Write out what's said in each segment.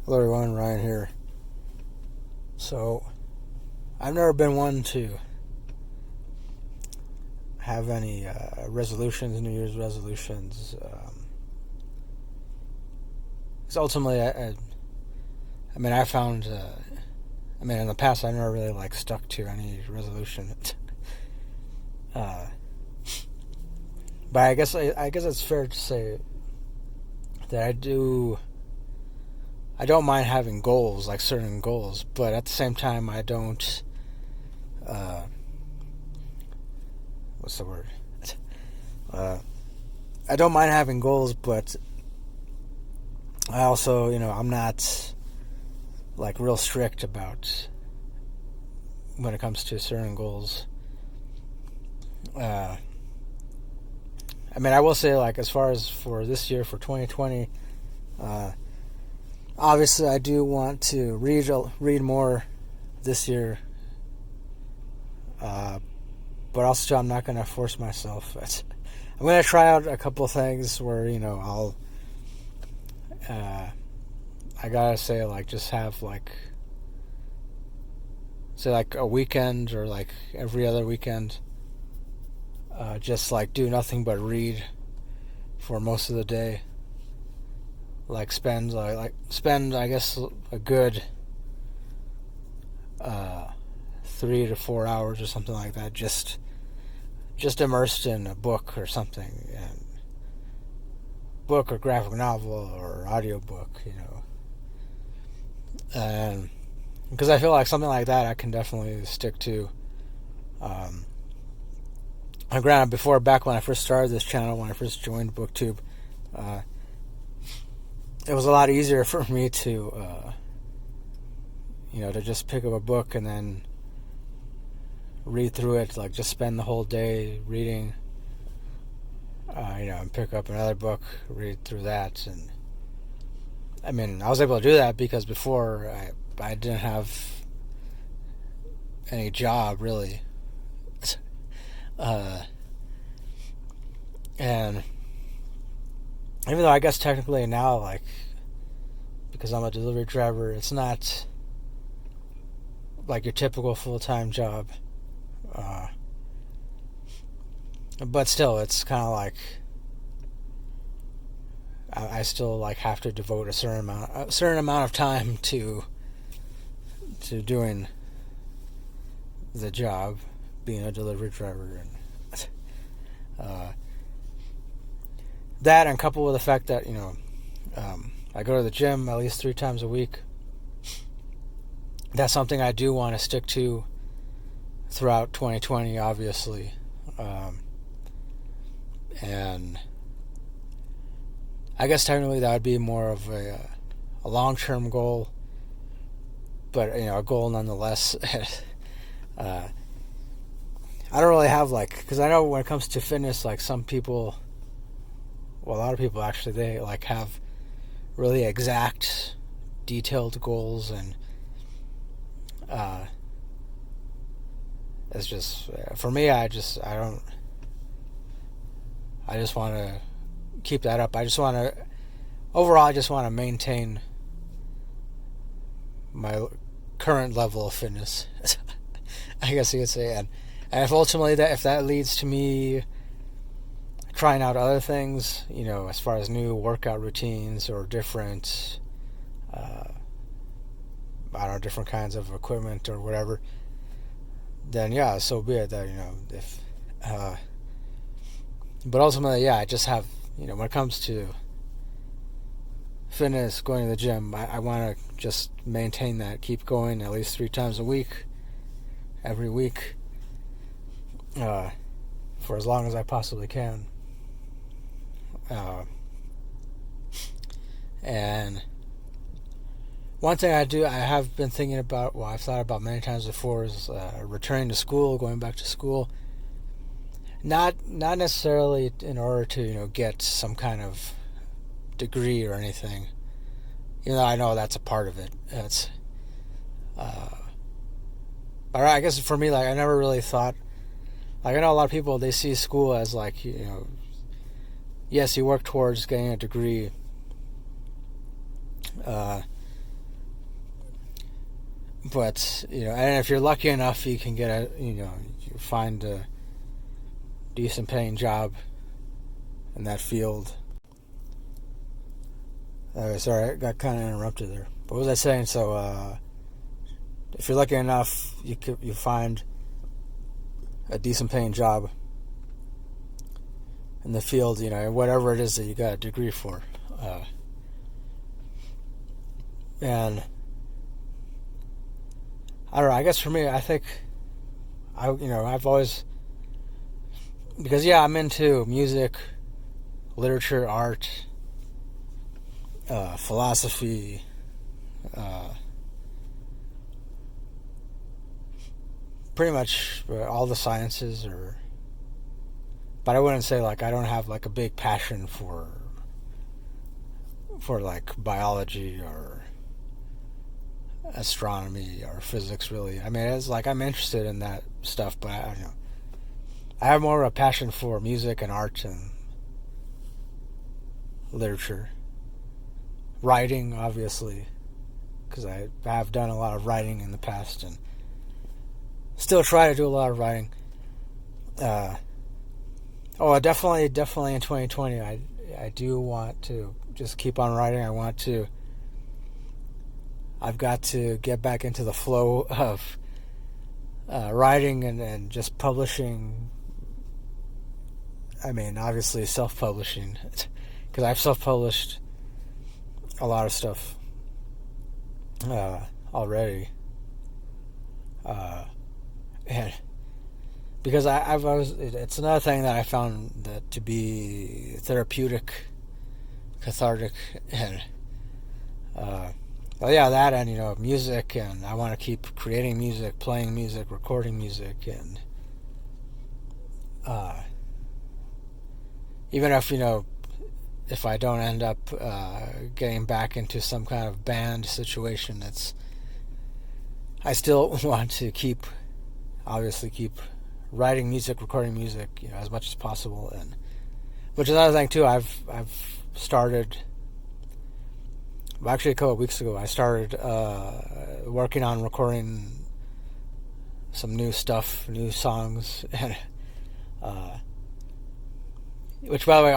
Hello everyone, Ryan here. So, I've never been one to have any resolutions, New Year's resolutions. Because ultimately, I found, in the past I never really stuck to any resolution. But I guess it's fair to say that I don't mind having goals, like certain goals, but at the same time, I don't. What's the word? I don't mind having goals, but I also, I'm not real strict about when it comes to certain goals. I will say, as far as for this year, for 2020, obviously I do want to read more this year, but also I'm not going to force myself. I'm going to try out a couple things where, I'll, I gotta say, just have, say, a weekend or, every other weekend, just, do nothing but read for most of the day. Spend, I guess, a good 3 to 4 hours or something like that, just immersed in a book or something, and book or graphic novel or audiobook, and because I feel like something like that I can definitely stick to. Granted, back when I first started this channel, when I first joined BookTube, it was a lot easier for me to to just pick up a book and then read through it, just spend the whole day reading, and pick up another book, read through that. And I was able to do that because before I didn't have any job, really. And even though I guess technically now, because I'm a delivery driver, it's not your typical full-time job. But still, it's kind of I still have to devote a certain amount of time to doing the job, being a delivery driver, and that, and coupled with the fact that I go to the gym at least 3 times a week. That's something I do want to stick to throughout 2020, obviously. And I guess technically that would be more of a long-term goal, but a goal nonetheless. I don't really have because I know when it comes to fitness, some people, well, a lot of people actually, they have really exact, detailed goals, and it's just, for me, I just want to keep that up. I just want to maintain my current level of fitness, I guess you could say. And if ultimately if that leads to me trying out other things, as far as new workout routines or different, different kinds of equipment or whatever, then yeah, so be it. That if, but ultimately, yeah, I just have, when it comes to fitness, going to the gym, I want to just maintain that, keep going at least 3 times a week, every week, for as long as I possibly can. And one thing I have been thinking about, I've thought about many times before, is returning to school, going back to school. Not necessarily in order to get some kind of degree or anything, even though I know that's a part of it. It's but I guess for me, I never really thought, I know a lot of people, they see school as yes, you work towards getting a degree, but and if you're lucky enough, you can get you find a decent paying job in that field. Sorry, I got kind of interrupted there. But what was I saying? So, if you're lucky enough, you find a decent paying job in the field, whatever it is that you got a degree for. And I don't know, I guess for me, I think I've always, because I'm into music, literature, art, philosophy, pretty much all the sciences, but I wouldn't say like I don't have like a big passion for like biology or astronomy or physics, really. I mean, it's like I'm interested in that stuff, but I don't know. I have more of a passion for music and art and literature. Writing, obviously, because I have done a lot of writing in the past and still try to do a lot of writing. Definitely in 2020, I do want to just keep on writing. I've got to get back into the flow of writing and just publishing. I mean, obviously self-publishing, because I've self-published a lot of stuff already. And because it's another thing that I found that to be therapeutic, cathartic, and that and music, and I want to keep creating music, playing music, recording music, and even if I don't end up getting back into some kind of band situation, I still want to keep writing music, recording music, as much as possible, and which is another thing too. I've started. Well, actually, a couple of weeks ago, I started working on recording some new stuff, new songs, and which, by the way,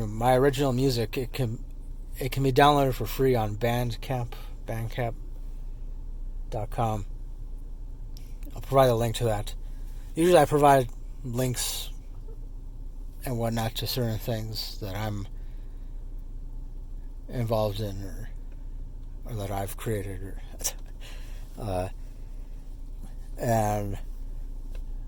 my original music it can be downloaded for free on bandcamp.com. I'll provide a link to that. Usually I provide links and whatnot to certain things that I'm involved in or that I've created. And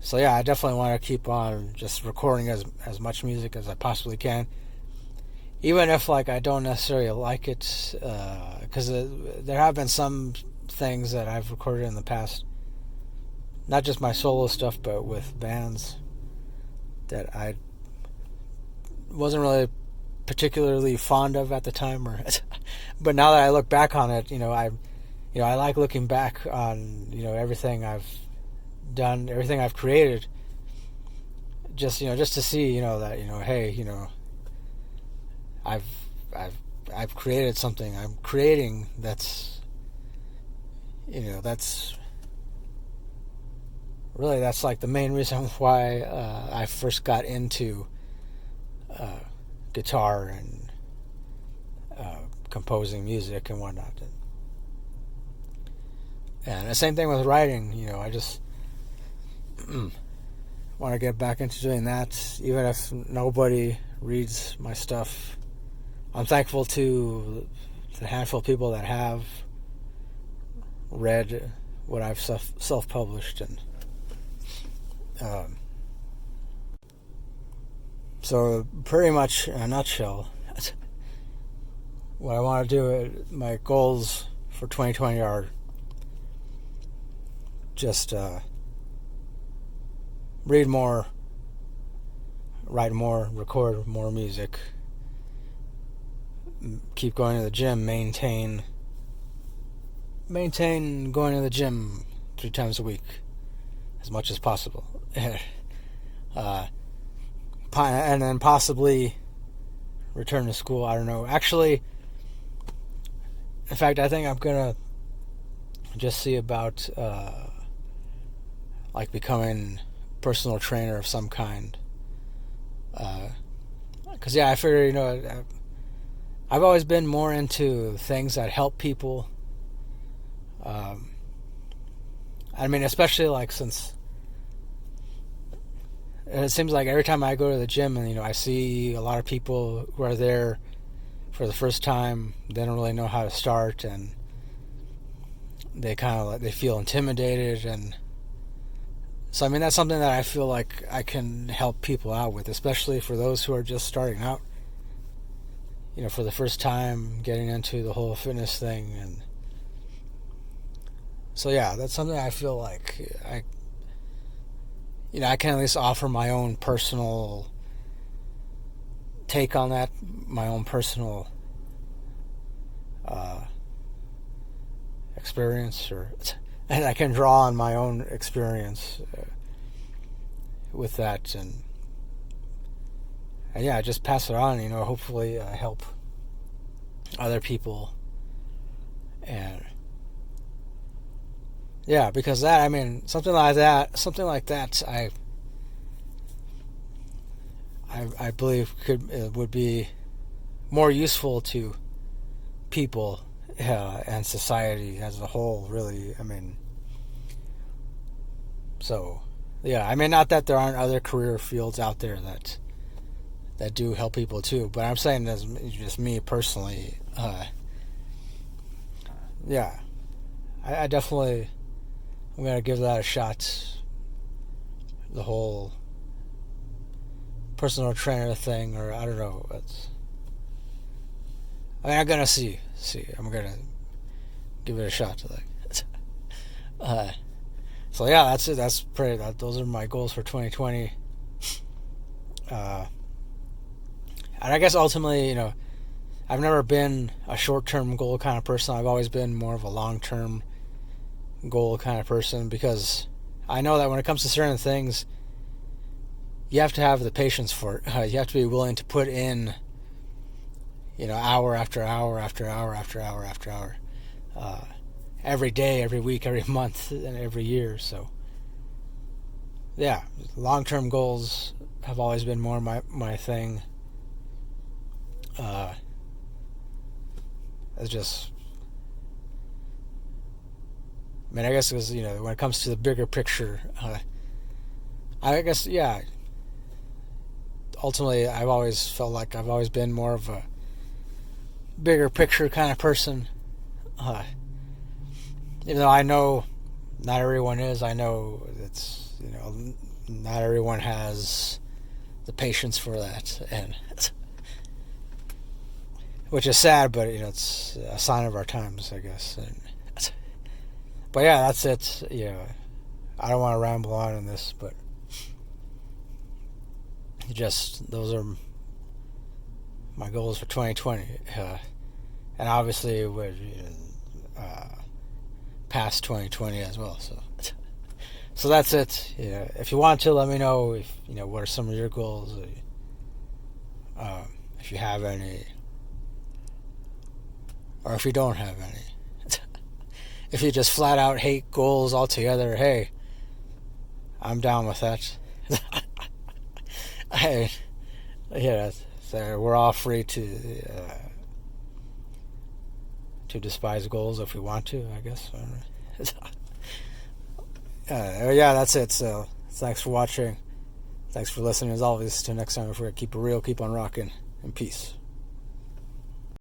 so I definitely want to keep on just recording as much music as I possibly can. Even if I don't necessarily like it, because there have been some things that I've recorded in the past, not just my solo stuff, but with bands that I wasn't really particularly fond of at the time, but now that I look back on it, I like looking back on everything I've done, everything I've created, just to see that hey, I've created something. I'm creating that's like the main reason why I first got into guitar and composing music and whatnot. And the same thing with writing. I just want to get back into doing that, even if nobody reads my stuff. I'm thankful to the handful of people that have read what I've self-published, and so pretty much in a nutshell, what I want to do, my goals for 2020 are just read more, write more, record more music, keep going to the gym, maintain going to the gym 3 times a week as much as possible. And then possibly return to school. I don't know. Actually, in fact, I think I'm gonna just see about like becoming personal trainer of some kind. Because I figure, I've always been more into things that help people. I mean, especially like since it seems like every time I go to the gym and I see a lot of people who are there for the first time, they don't really know how to start, and they kind of like they feel intimidated, and so I mean that's something that I feel like I can help people out with, especially for those who are just starting out, for the first time getting into the whole fitness thing. And so yeah, that's something I feel like I can at least offer my own personal take on that, my own personal experience, and I can draw on my own experience with that, and yeah, just pass it on. Hopefully help other people, and yeah, because that, I mean, something like that, I believe would be more useful to people and society as a whole, really. I mean, so yeah, I mean, not that there aren't other career fields out there that do help people too, but I'm saying as just me personally, yeah, I definitely, I'm gonna give that a shot. The whole personal trainer thing, or I don't know. I'm gonna see. I'm gonna give it a shot to that. So yeah, that's it. Those are my goals for 2020. And I guess ultimately, I've never been a short-term goal kind of person. I've always been more of a long-term goal kind of person, because I know that when it comes to certain things, you have to have the patience for it. You have to be willing to put in, hour after hour after hour after hour after hour, every day, every week, every month, and every year. So, yeah, long-term goals have always been more my thing. It's just, I mean, I guess because, when it comes to the bigger picture, I guess, yeah, ultimately I've always felt like I've always been more of a bigger picture kind of person. Even though I know not everyone is, I know it's, not everyone has the patience for that, and which is sad, but it's a sign of our times, I guess. But yeah, that's it. I don't want to ramble on in this, but just those are my goals for 2020, and obviously with past 2020 as well. So that's it. If you want to, let me know if what are some of your goals, if you have any, or if you don't have any. If you just flat out hate goals altogether, hey, I'm down with that. So we're all free to despise goals if we want to, I guess. Yeah, that's it. So thanks for watching. Thanks for listening. As always, till next time, if we're gonna keep it real, keep on rocking, and peace.